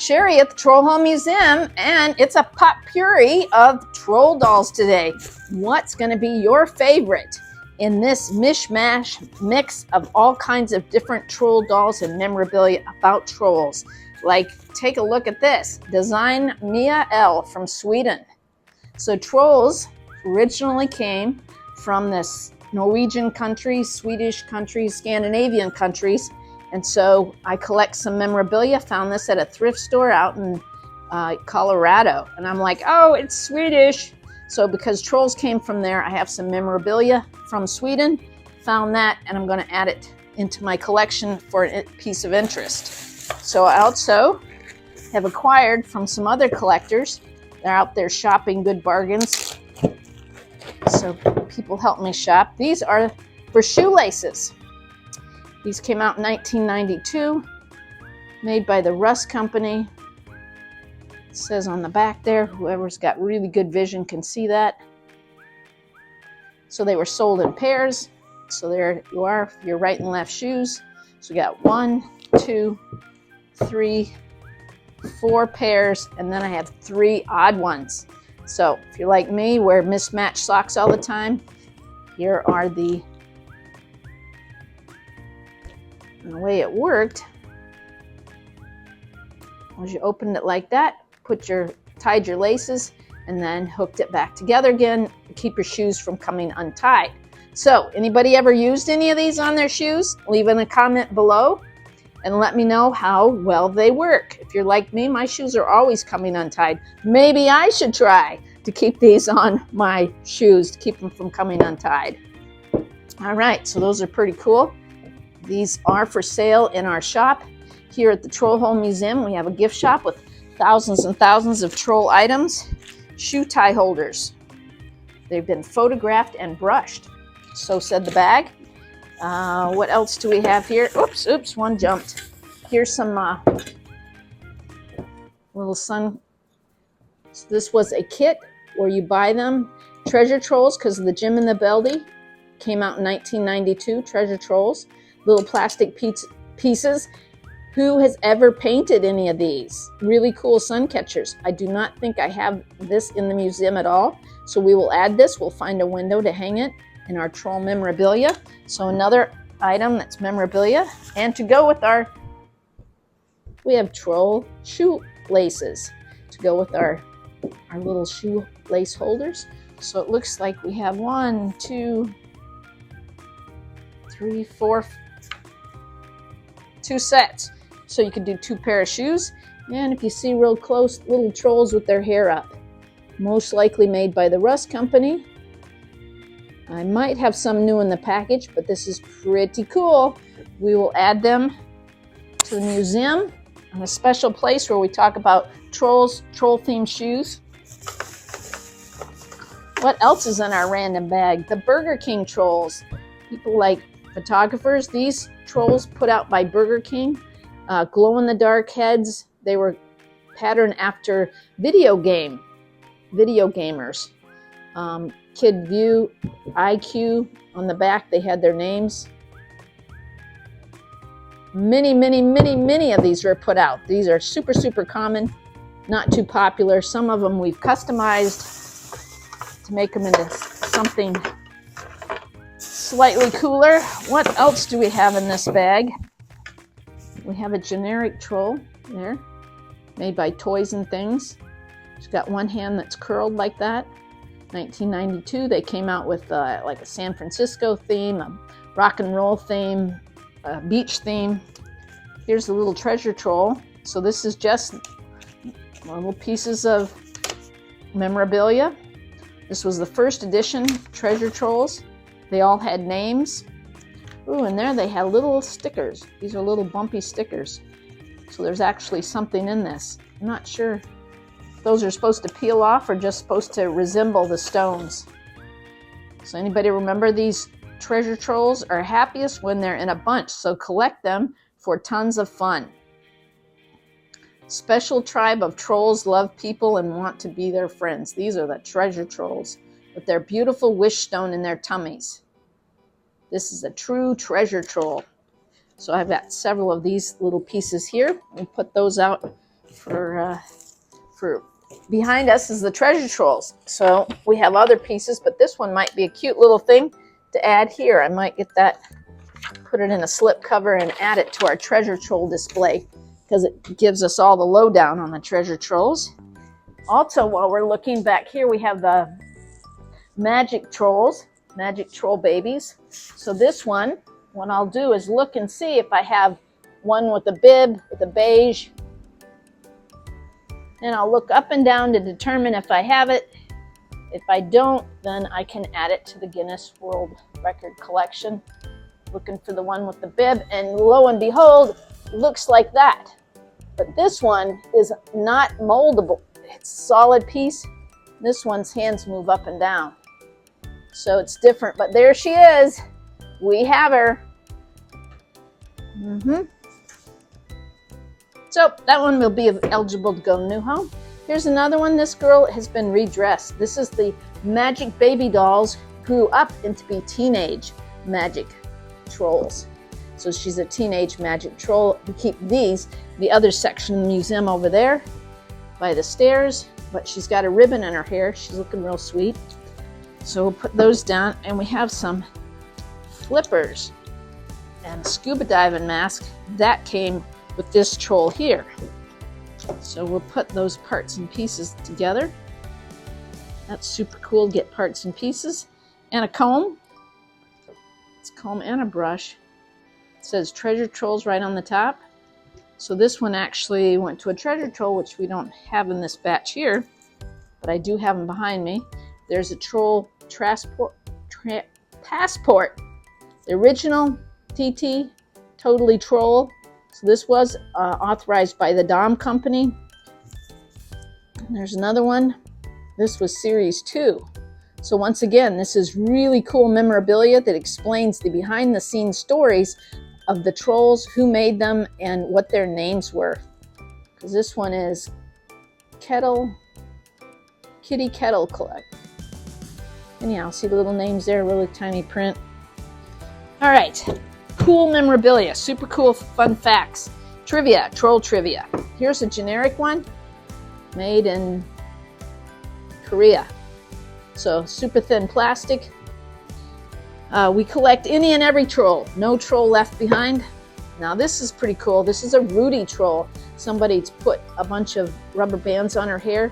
Sherry at the Troll Home Museum, and it's a potpourri of troll dolls today. What's going to be your favorite in this mishmash mix of all kinds of different troll dolls and memorabilia about trolls? Like, take a look at this. Design Mia L from Sweden. So trolls originally came from this Norwegian country, Swedish countries, Scandinavian countries. And so I collect some memorabilia, found this at a thrift store out in Colorado. And I'm like, oh, it's Swedish. So because trolls came from there, I have some memorabilia from Sweden, found that, and I'm going to add it into my collection for a piece of interest. So I also have acquired from some other collectors. They're out there shopping good bargains. So people help me shop. These are for shoelaces. These came out in 1992, made by the Russ Company. It says on the back there, whoever's got really good vision can see that. So they were sold in pairs. So there you are, your right and left shoes. So we got 1, 2, 3, 4 pairs, and then I have 3 odd ones. So if you're like me, wear mismatched socks all the time, here are the way it worked was you opened it like that, tied your laces, and then hooked it back together again to keep your shoes from coming untied. So anybody ever used any of these on their shoes? Leave in a comment below and let me know how well they work. If you're like me, my shoes are always coming untied. Maybe I should try to keep these on my shoes to keep them from coming untied. All right, so those are pretty cool. These are for sale in our shop here at the Troll Home Museum. We have a gift shop with thousands and thousands of troll items. Shoe tie holders. They've been photographed and brushed. So said the bag. What else do we have here? Oops, one jumped. Here's some little sun. So this was a kit where you buy them. Treasure trolls, because of the Jim and the Beldy. Came out in 1992, treasure trolls. Little plastic pieces. Who has ever painted any of these? Really cool sun catchers. I do not think I have this in the museum at all. So we will add this. We'll find a window to hang it in our troll memorabilia. So another item that's memorabilia. And to go with we have troll shoelaces to go with our little shoelace holders. So it looks like we have 1, 2, 3, 4, 2 sets. So you can do 2 pair of shoes. And if you see real close, little trolls with their hair up. Most likely made by the Russ Company. I might have some new in the package, but this is pretty cool. We will add them to the museum in a special place where we talk about trolls, troll-themed shoes. What else is in our random bag? The Burger King trolls. People like photographers. These trolls put out by Burger King. Glow-in-the-dark heads. They were patterned after video gamers. Kid View, IQ on the back, they had their names. Many of these were put out. These are super common, not too popular. Some of them we've customized to make them into something slightly cooler. What else do we have in this bag? We have a generic troll there, made by Toys and Things. It's got one hand that's curled like that. 1992, they came out with like a San Francisco theme, a rock and roll theme, a beach theme. Here's a little treasure troll. So this is just little pieces of memorabilia. This was the first edition treasure trolls. They all had names. Ooh, and there they had little stickers. These are little bumpy stickers. So there's actually something in this. I'm not sure. Those are supposed to peel off or just supposed to resemble the stones. So anybody remember these treasure trolls are happiest when they're in a bunch, so collect them for tons of fun. Special tribe of trolls love people and want to be their friends. These are the treasure trolls with their beautiful wish stone in their tummies. This is a true treasure troll. So I've got several of these little pieces here. We'll put those out for behind us is the treasure trolls. So we have other pieces, but this one might be a cute little thing to add here. I might get that, put it in a slip cover and add it to our treasure troll display because it gives us all the lowdown on the treasure trolls. Also, while we're looking back here, we have the magic trolls, magic troll babies. So this one, what I'll do is look and see if I have one with a bib, with a beige. And I'll look up and down to determine if I have it. If I don't, then I can add it to the Guinness World Record collection. Looking for the one with the bib, and lo and behold, looks like that. But this one is not moldable. It's a solid piece. This one's hands move up and down. So it's different, but there she is. We have her. So that one will be eligible to go new home. Here's another one. This girl has been redressed. This is the Magic Baby Dolls grew up into be teenage magic trolls. So she's a teenage magic troll. We keep these, the other section of the museum over there by the stairs, but she's got a ribbon in her hair. She's looking real sweet. So we'll put those down, and we have some flippers and a scuba diving mask that came with this troll here. So we'll put those parts and pieces together. That's super cool to get parts and pieces. And a comb. It's a comb and a brush. It says treasure trolls right on the top. So this one actually went to a treasure troll, which we don't have in this batch here, but I do have them behind me. There's a troll passport. The original TT, totally troll. So this was authorized by the Dom Company. And there's another one. This was Series 2. So once again, this is really cool memorabilia that explains the behind-the-scenes stories of the trolls, who made them, and what their names were. Because this one is Kitty Kettle Collect. Anyhow, see the little names there, really tiny print. All right. Cool memorabilia, super cool fun facts. Trivia, troll trivia. Here's a generic one made in Korea. So super thin plastic. We collect any and every troll. No troll left behind. Now this is pretty cool. This is a Rudy troll. Somebody's put a bunch of rubber bands on her hair.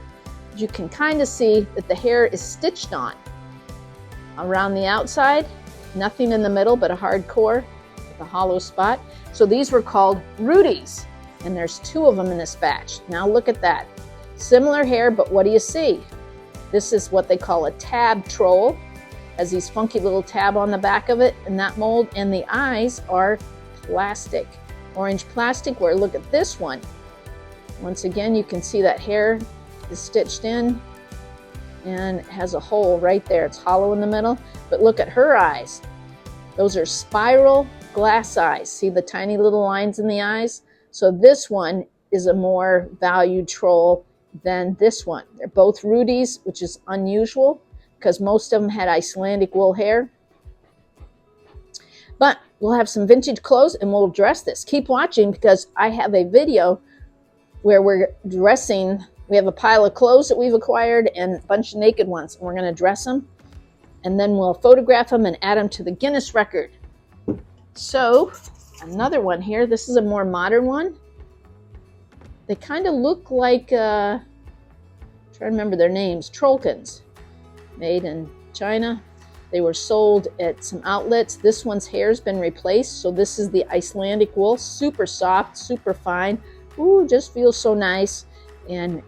You can kind of see that the hair is stitched on around the outside. Nothing in the middle but a hard core. The hollow spot. So these were called Rudies, and there's 2 of them in this batch. Now look at that. Similar hair, but what do you see? This is what they call a tab troll. Has these funky little tab on the back of it in that mold, and the eyes are plastic, orange plastic, where look at this one. Once again, you can see that hair is stitched in and it has a hole right there. It's hollow in the middle, but look at her eyes. Those are spiral glass eyes. See the tiny little lines in the eyes? So this one is a more valued troll than this one. They're both Rudies, which is unusual because most of them had Icelandic wool hair. But we'll have some vintage clothes and we'll dress this. Keep watching because I have a video where we're dressing. We have a pile of clothes that we've acquired and a bunch of naked ones, and we're going to dress them. And then we'll photograph them and add them to the Guinness record. So, another one here. This is a more modern one. They kind of look like, try to remember their names, Trollkins, made in China. They were sold at some outlets. This one's hair's been replaced, so this is the Icelandic wool. Super soft, super fine. Ooh, just feels so nice. And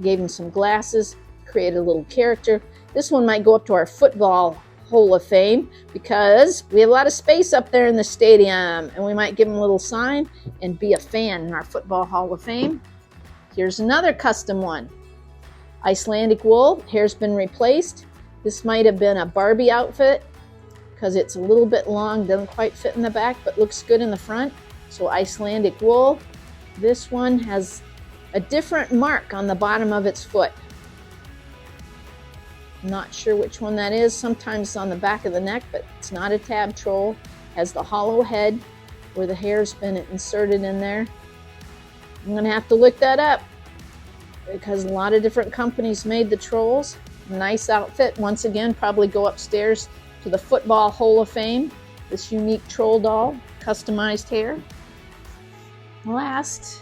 gave him some glasses, created a little character. This one might go up to our football Hall of Fame because we have a lot of space up there in the stadium, and we might give him a little sign and be a fan in our football Hall of Fame. Here's another custom one. Icelandic wool, hair's been replaced. This might have been a Barbie outfit because it's a little bit long, doesn't quite fit in the back, but looks good in the front. So Icelandic wool. This one has a different mark on the bottom of its foot. Not sure which one that is. Sometimes it's on the back of the neck, but it's not a tab troll. Has the hollow head where the hair's been inserted in there. I'm gonna have to look that up. because a lot of different companies made the trolls. Nice outfit. Once again, probably go upstairs to the Football Hall of Fame. This unique troll doll, customized hair. Last,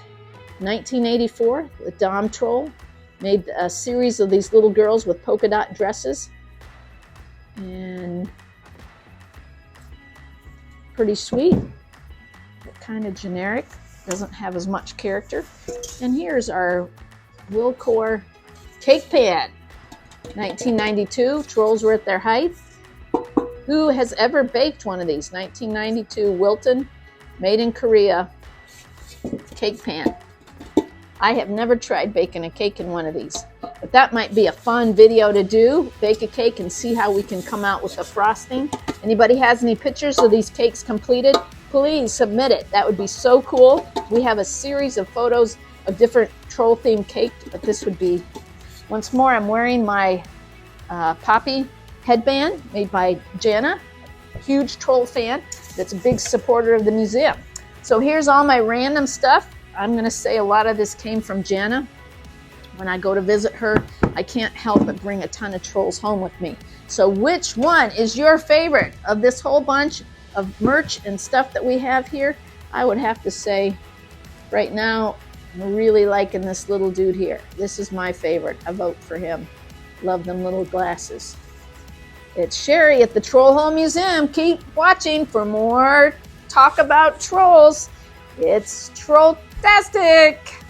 1984, the Dom Troll made a series of these little girls with polka dot dresses. And pretty sweet, but kind of generic. Doesn't have as much character. And here's our Wilcor cake pan. 1992, trolls were at their height. Who has ever baked one of these? 1992, Wilton, made in Korea, cake pan. I have never tried baking a cake in one of these, but that might be a fun video to do. Bake a cake and see how we can come out with the frosting. Anybody has any pictures of these cakes completed? Please submit it. That would be so cool. We have a series of photos of different troll themed cake, but this would be, once more, I'm wearing my Poppy headband made by Jana, a huge troll fan that's a big supporter of the museum. So here's all my random stuff. I'm going to say a lot of this came from Jana. When I go to visit her, I can't help but bring a ton of trolls home with me. So which one is your favorite of this whole bunch of merch and stuff that we have here? I would have to say right now, I'm really liking this little dude here. This is my favorite. I vote for him. Love them little glasses. It's Sherry at the Troll Hole Museum. Keep watching for more talk about trolls. It's troll-tastic.